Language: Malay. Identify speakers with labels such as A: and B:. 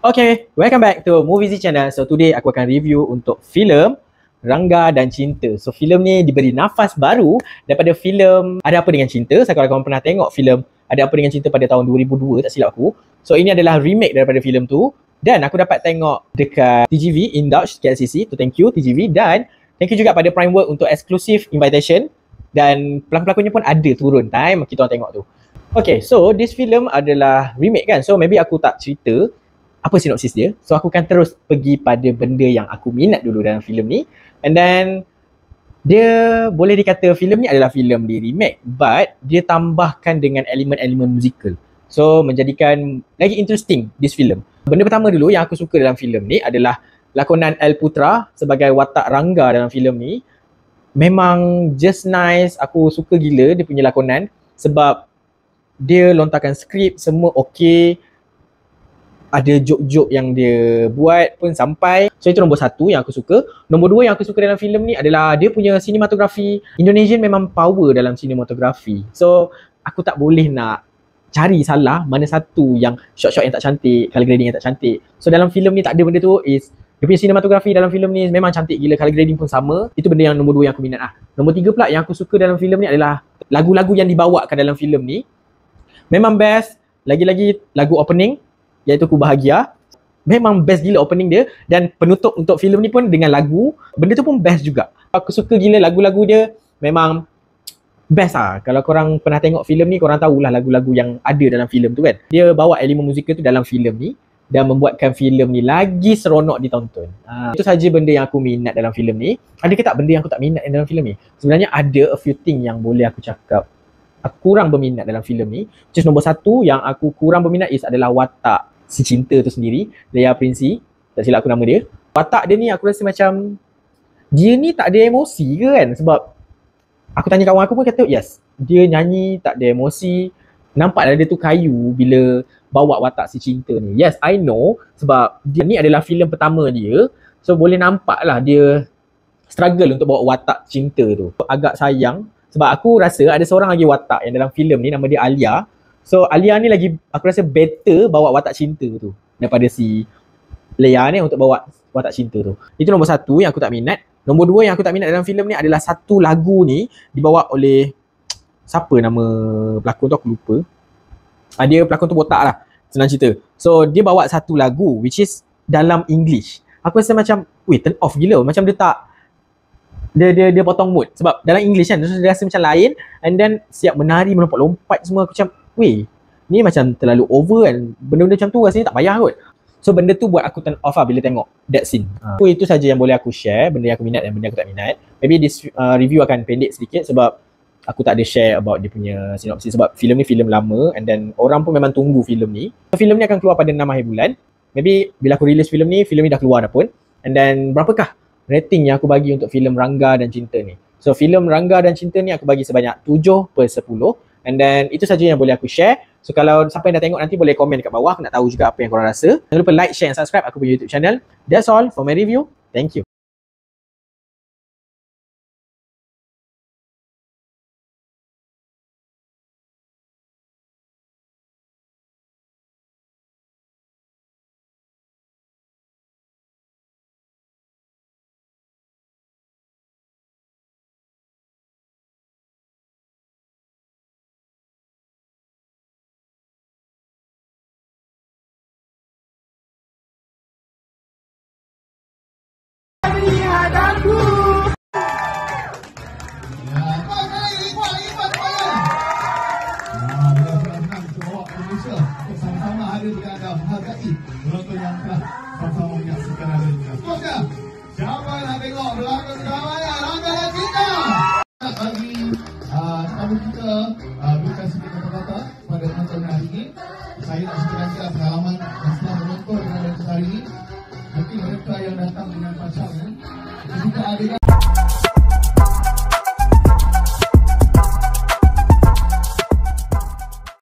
A: Okay, welcome back to Movie Z Channel. So today aku akan review untuk filem Rangga dan Cinta. So filem ni diberi nafas baru daripada filem Ada Apa Dengan Cinta. Saya kalau korang pernah tengok filem Ada Apa Dengan Cinta pada tahun 2002 tak silap aku. So ini adalah remake daripada filem tu dan aku dapat tengok dekat TGV Indulge KLCC. So thank you TGV dan thank you juga pada Primework untuk exclusive invitation dan pelakon-pelakonnya pun ada turun time kita orang tengok tu. Okay, so this film adalah remake kan. So maybe aku tak cerita apa sinopsis dia. So aku akan terus pergi pada benda yang aku minat dulu dalam filem ni. And then dia boleh dikata filem ni adalah filem di remake but dia tambahkan dengan elemen-elemen musical. So menjadikan lagi interesting this film. Benda pertama dulu yang aku suka dalam filem ni adalah lakonan El Putra sebagai watak Rangga dalam filem ni. Memang just nice. Aku suka gila dia punya lakonan sebab dia lontarkan skrip semua okey. Ada joke-joke yang dia buat pun sampai. So itu nombor satu yang aku suka. Nombor dua yang aku suka dalam filem ni adalah dia punya sinematografi. Indonesian memang power dalam sinematografi. So aku tak boleh nak cari salah mana satu yang shot-shot yang tak cantik, color grading yang tak cantik. So dalam filem ni tak ada benda tu. Dia punya sinematografi dalam filem ni memang cantik gila, color grading pun sama. Itu benda yang nombor dua yang aku minat lah. Nombor tiga pula yang aku suka dalam filem ni adalah lagu-lagu yang dibawakan dalam filem ni. Memang best. Lagi-lagi lagu opening iaitu Ku Bahagia. Memang best gila opening dia dan penutup untuk filem ni pun dengan lagu. Benda tu pun best juga. Aku suka gila lagu-lagu dia. Memang best lah. Kalau korang pernah tengok filem ni, korang tahulah lagu-lagu yang ada dalam filem tu kan. Dia bawa elemen musikal tu dalam filem ni dan membuatkan filem ni lagi seronok ditonton. Itu saja benda yang aku minat dalam filem ni. Ada ke tak benda yang aku tak minat dalam filem ni? Sebenarnya ada a few thing yang boleh aku cakap aku kurang berminat dalam filem ni. Just nombor satu yang aku kurang berminat adalah watak si Cinta tu sendiri, Leia Princi, tak silap aku nama dia. Watak dia ni aku rasa macam dia ni tak ada emosi ke kan? Sebab aku tanya kawan aku pun kata yes, dia nyanyi tak ada emosi. Nampaklah dia tu kayu bila bawa watak si Cinta ni. Yes, I know sebab dia ni adalah filem pertama dia. So boleh nampak lah dia struggle untuk bawa watak Cinta tu. Agak sayang sebab aku rasa ada seorang lagi watak yang dalam filem ni nama dia Alia. So Alia ni lagi aku rasa better bawa watak Cinta tu daripada si Leia ni untuk bawa watak Cinta tu. Itu nombor satu yang aku tak minat. Nombor dua yang aku tak minat dalam filem ni adalah satu lagu ni dibawa oleh siapa nama pelakon tu aku lupa. Dia pelakon tu botak lah, senang cerita. So dia bawa satu lagu which is dalam English. Aku rasa macam turn off gila. Macam dia tak dia potong mood sebab dalam English kan dia rasa macam lain and then siap menari melompat-lompat semua. Aku macam ni macam terlalu over kan. Benda-benda macam tu rasanya tak payah kot. So benda tu buat aku turn off lah bila tengok that scene. So itu saja yang boleh aku share, benda yang aku minat dan benda yang aku tak minat. Maybe this review akan pendek sedikit sebab aku tak ada share about dia punya sinopsis sebab filem ni filem lama and then orang pun memang tunggu filem ni. So filem ni akan keluar pada 6 akhir bulan. Maybe bila aku release filem ni dah keluar dah pun. And then berapakah rating yang aku bagi untuk filem Rangga dan Cinta ni? So filem Rangga dan Cinta ni aku bagi sebanyak 7/10. And then itu saja yang boleh aku share. So kalau siapa yang dah tengok nanti boleh komen dekat bawah. Aku nak tahu juga apa yang korang rasa. Jangan lupa like, share and subscribe aku punya YouTube channel. That's all for my review. Thank you.
B: Ada